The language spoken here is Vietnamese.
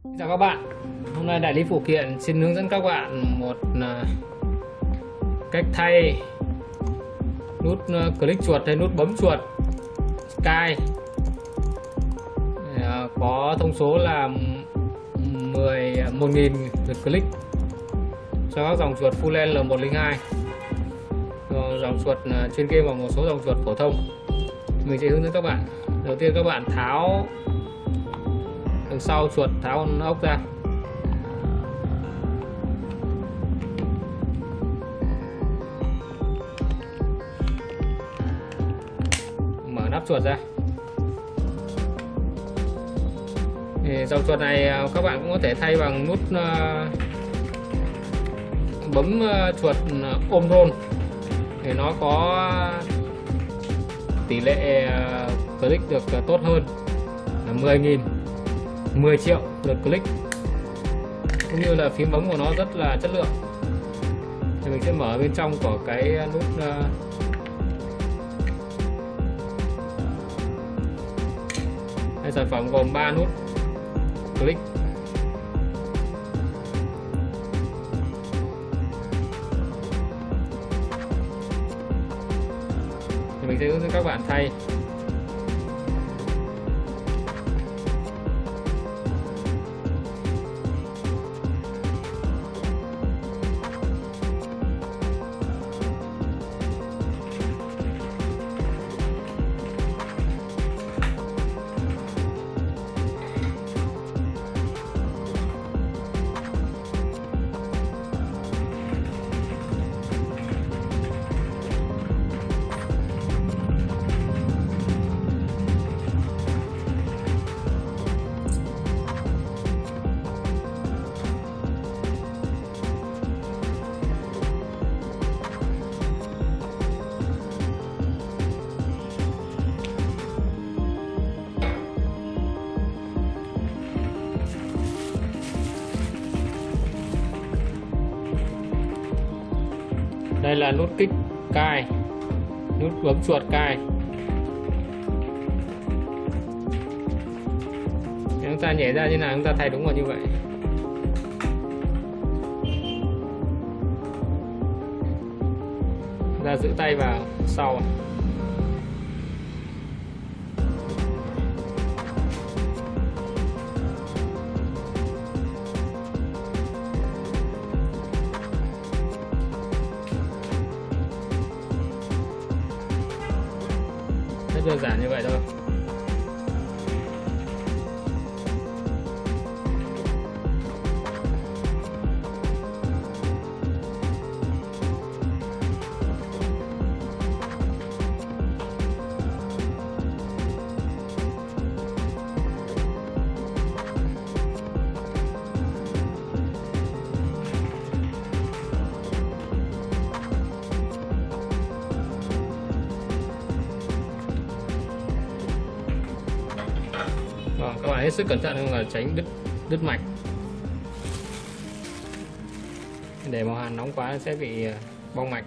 Xin chào các bạn, hôm nay đại lý phụ kiện xin hướng dẫn các bạn một cách thay nút click chuột hay nút bấm chuột cai có thông số là 10.000 lượt click cho các dòng chuột full length L102, dòng chuột chuyên game và một số dòng chuột phổ thông. Mình sẽ hướng dẫn các bạn. Đầu tiên các bạn tháo đằng sau chuột, tháo con ốc ra, mở nắp chuột ra. Thì dòng chuột này các bạn cũng có thể thay bằng nút bấm chuột ôm roll, thì nó có tỷ lệ click được tốt hơn, là 10 triệu lượt click, cũng như là phím bấm của nó rất là chất lượng. Thì mình sẽ mở bên trong của cái nút sản phẩm gồm 3 nút click. Thì mình sẽ hướng dẫn các bạn thay. Đây là nút kích cai, nút bấm chuột cai. Nếu chúng ta nhảy ra như nào chúng ta thay đúng vào như vậy. Chúng ta giữ tay vào sau. Rất đơn giản như vậy thôi. Các bạn hết sức cẩn thận không là tránh đứt mạch. Để màu hàn nóng quá sẽ bị bong mạch.